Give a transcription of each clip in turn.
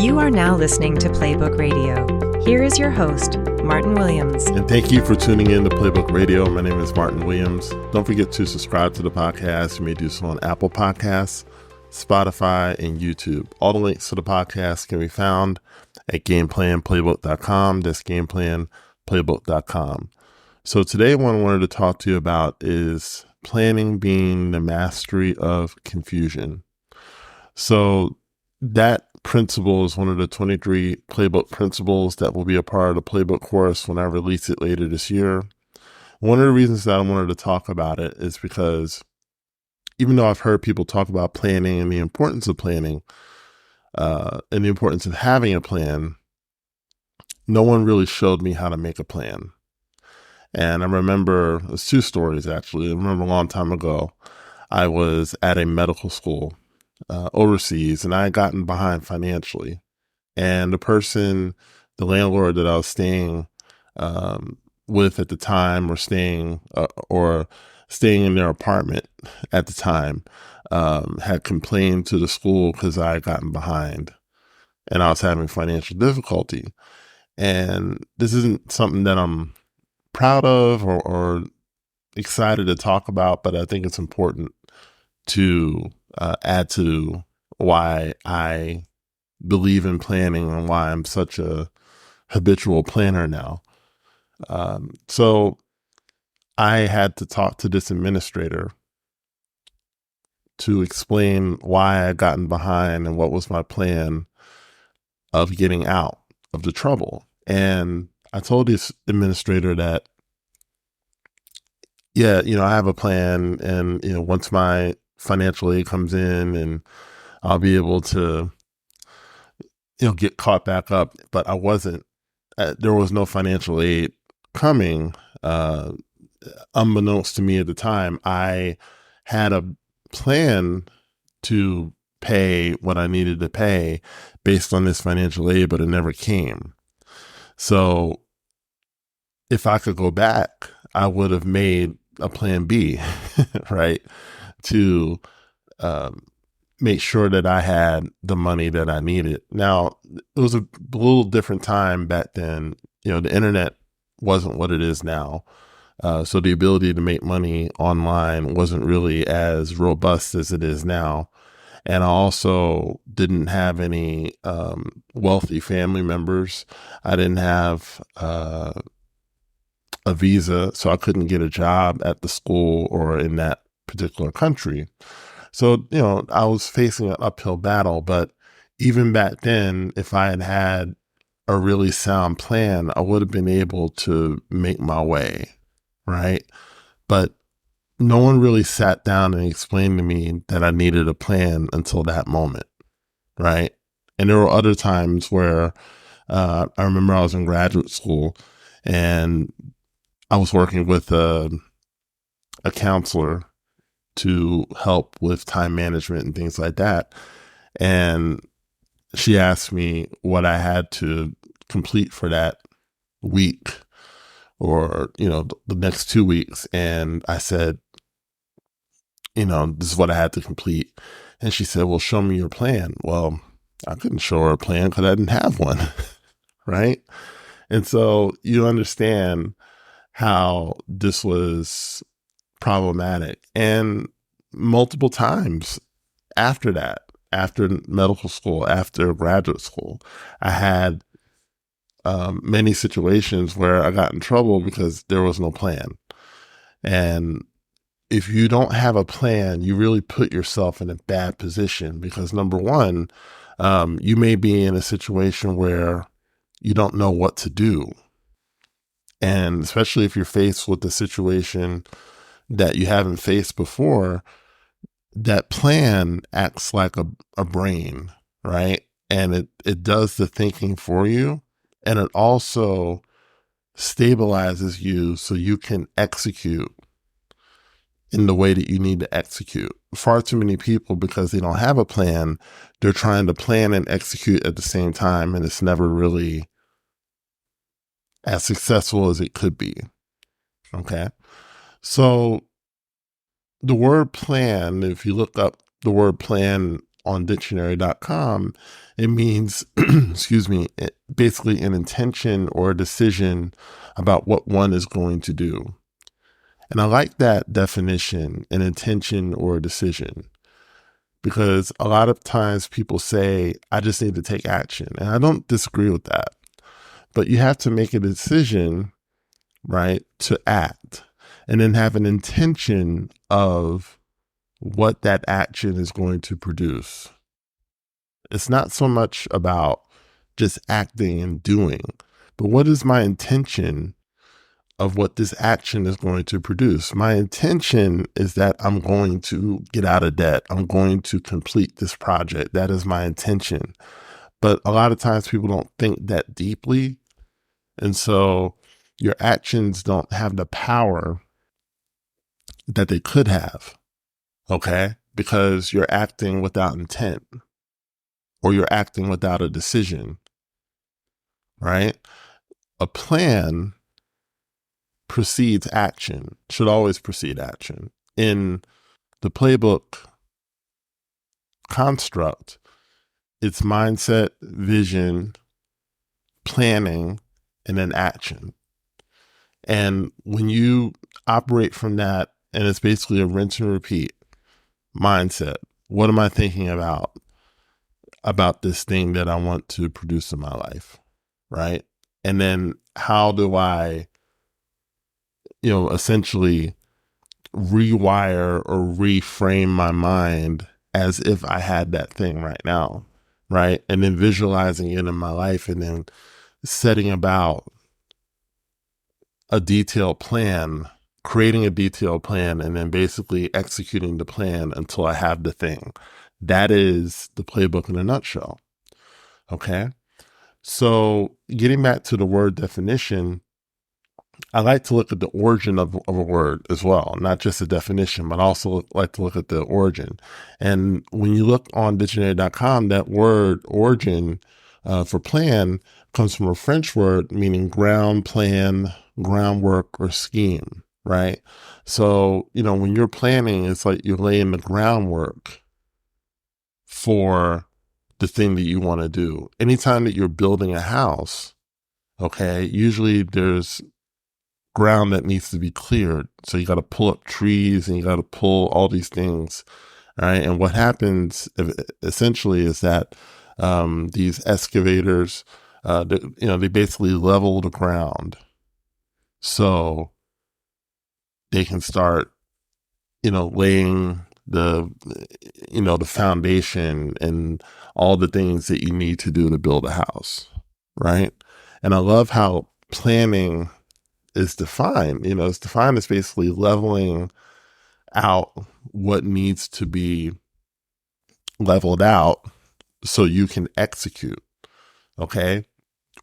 You are now listening to Playbook Radio. Here is your host, Martin Williams. And thank you for tuning in to Playbook Radio. My name is Martin Williams. Don't forget to subscribe to the podcast. You may do so on Apple Podcasts, Spotify, and YouTube. All the links to the podcast can be found at gameplanplaybook.com. That's gameplanplaybook.com. So today what I wanted to talk to you about is planning being the mastery of confusion. So that principle is one of the 23 playbook principles that will be a part of the playbook course when I release it later this year. One of the reasons that I wanted to talk about it is because even though I've heard people talk about planning and the importance of planning, and the importance of having a plan, no one really showed me how to make a plan. And I remember, there's two stories actually. I remember a long time ago, I was at a medical school overseas, and I had gotten behind financially. And the landlord that I was staying with at the time, or staying in their apartment at the time, had complained to the school because I had gotten behind and I was having financial difficulty. And this isn't something that I'm proud of or excited to talk about, but I think it's important to add to why I believe in planning and why I'm such a habitual planner now. So I had to talk to this administrator to explain why I had gotten behind and what was my plan of getting out of the trouble. And I told this administrator that, yeah, I have a plan, and, once my financial aid comes in, and I'll be able to, get caught back up. But I wasn't, there was no financial aid coming. Unbeknownst to me at the time, I had a plan to pay what I needed to pay based on this financial aid, but it never came. So if I could go back, I would have made a plan B, right? To make sure that I had the money that I needed. Now, it was a little different time back then. The internet wasn't what it is now. So the ability to make money online wasn't really as robust as it is now. And I also didn't have any wealthy family members. I didn't have a visa, so I couldn't get a job at the school or in that particular country. So, I was facing an uphill battle. But even back then, if I had had a really sound plan, I would have been able to make my way, right? But no one really sat down and explained to me that I needed a plan until that moment, right? And there were other times where I remember I was in graduate school and I was working with a counselor to help with time management and things like that. And she asked me what I had to complete for that week or, the next 2 weeks. And I said, this is what I had to complete. And she said, well, show me your plan. Well, I couldn't show her a plan because I didn't have one. Right. And so you understand how this was problematic. And multiple times after that, after medical school, after graduate school, I had many situations where I got in trouble because there was no plan. And if you don't have a plan, you really put yourself in a bad position because, number one, you may be in a situation where you don't know what to do. And especially if you're faced with a situation that you haven't faced before, that plan acts like a brain, right? And it does the thinking for you. And it also stabilizes you so you can execute in the way that you need to execute. Far too many people, because they don't have a plan, they're trying to plan and execute at the same time, and it's never really as successful as it could be. Okay. So the word plan, if you look up the word plan on dictionary.com, it means, basically an intention or a decision about what one is going to do. And I like that definition, an intention or a decision, because a lot of times people say, I just need to take action. And I don't disagree with that. But you have to make a decision, right, to act, and then have an intention of what that action is going to produce. It's not so much about just acting and doing, but what is my intention of what this action is going to produce? My intention is that I'm going to get out of debt. I'm going to complete this project. That is my intention. But a lot of times people don't think that deeply. And so your actions don't have the power that they could have. Okay? Because you're acting without intent, or you're acting without a decision, right? A plan precedes action, should always precede action. In the Playbook construct, it's mindset, vision, planning, and then action. And when you operate from that, and it's basically a rinse and repeat mindset. What am I thinking about this thing that I want to produce in my life, right? And then how do I, essentially rewire or reframe my mind as if I had that thing right now, right? And then visualizing it in my life, and then setting about a detailed plan, creating a detailed plan, and then basically executing the plan until I have the thing. That is the playbook in a nutshell. Okay. So getting back to the word definition, I like to look at the origin of a word as well, not just the definition, but also like to look at the origin. And when you look on dictionary.com, that word origin for plan comes from a French word meaning ground, plan, groundwork, or scheme, right? So, when you're planning, it's like you're laying the groundwork for the thing that you want to do. Anytime that you're building a house, okay, usually there's ground that needs to be cleared. So you got to pull up trees, and you got to pull all these things, right? And what happens essentially is that these excavators, they basically level the ground so they can start, laying the foundation and all the things that you need to do to build a house, right? And I love how planning is defined. It's defined as basically leveling out what needs to be leveled out so you can execute. Okay.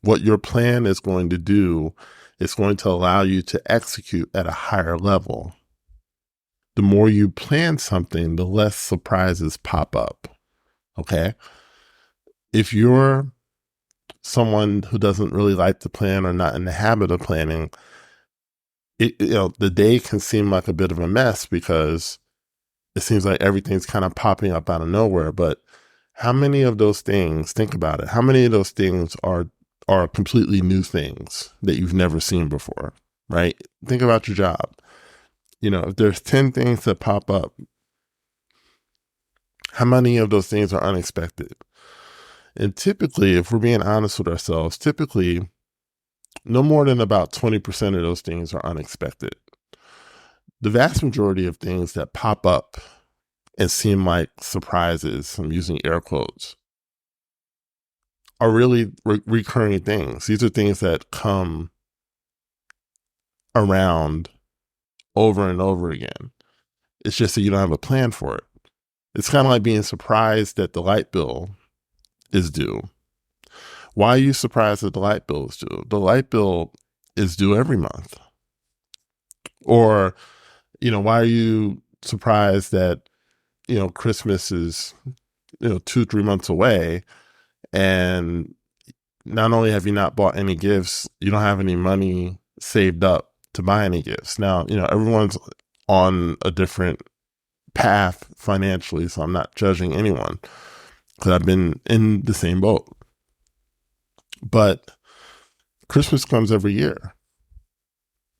What your plan is going to do is going to allow you to execute at a higher level. The more you plan something, the less surprises pop up. Okay. If you're someone who doesn't really like to plan or not in the habit of planning, the day can seem like a bit of a mess because it seems like everything's kind of popping up out of nowhere. But how many of those things, think about it, how many of those things are completely new things that you've never seen before, right? Think about your job. If there's 10 things that pop up, how many of those things are unexpected? And typically, if we're being honest with ourselves, no more than about 20% of those things are unexpected. The vast majority of things that pop up and seem like surprises, I'm using air quotes, are really recurring things. These are things that come around over and over again. It's just that you don't have a plan for it. It's kind of like being surprised that the light bill is due. Why are you surprised that the light bill is due? The light bill is due every month. Or, why are you surprised that, Christmas is, 2-3 months away, and not only have you not bought any gifts, you don't have any money saved up to buy any gifts. Now, everyone's on a different path financially, so I'm not judging anyone because I've been in the same boat. But Christmas comes every year.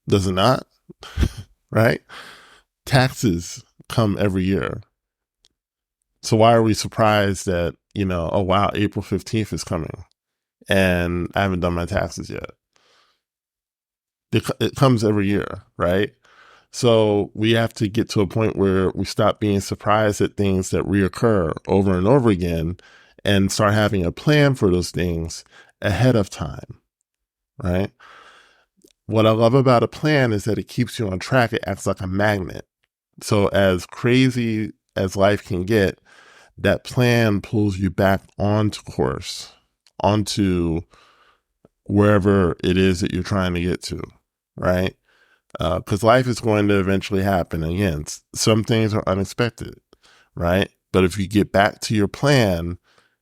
Does it not? Right? Taxes come every year. So why are we surprised that, oh wow, April 15th is coming and I haven't done my taxes yet? It comes every year, right? So we have to get to a point where we stop being surprised at things that reoccur over and over again and start having a plan for those things ahead of time, right? What I love about a plan is that it keeps you on track. It acts like a magnet. So as crazy as life can get, that plan pulls you back onto course, onto wherever it is that you're trying to get to, right? Because life is going to eventually happen. Again, some things are unexpected, right? But if you get back to your plan,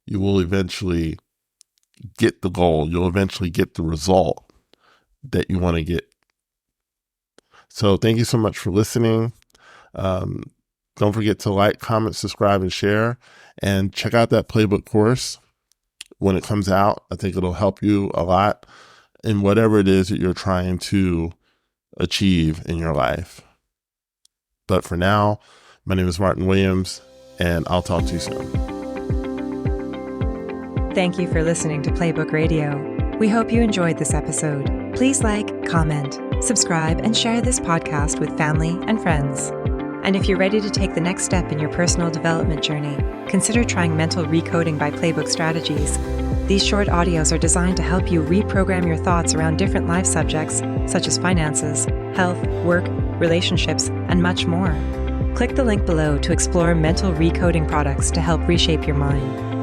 you will eventually get the goal. You'll eventually get the result that you want to get. So thank you so much for listening. Don't forget to like, comment, subscribe, and share. And check out that Playbook course when it comes out. I think it'll help you a lot in whatever it is that you're trying to achieve in your life. But for now, my name is Martin Williams, and I'll talk to you soon. Thank you for listening to Playbook Radio. We hope you enjoyed this episode. Please like, comment, subscribe, and share this podcast with family and friends. And if you're ready to take the next step in your personal development journey, consider trying Mental Recoding by Playbook Strategies. These short audios are designed to help you reprogram your thoughts around different life subjects, such as finances, health, work, relationships, and much more. Click the link below to explore mental recoding products to help reshape your mind.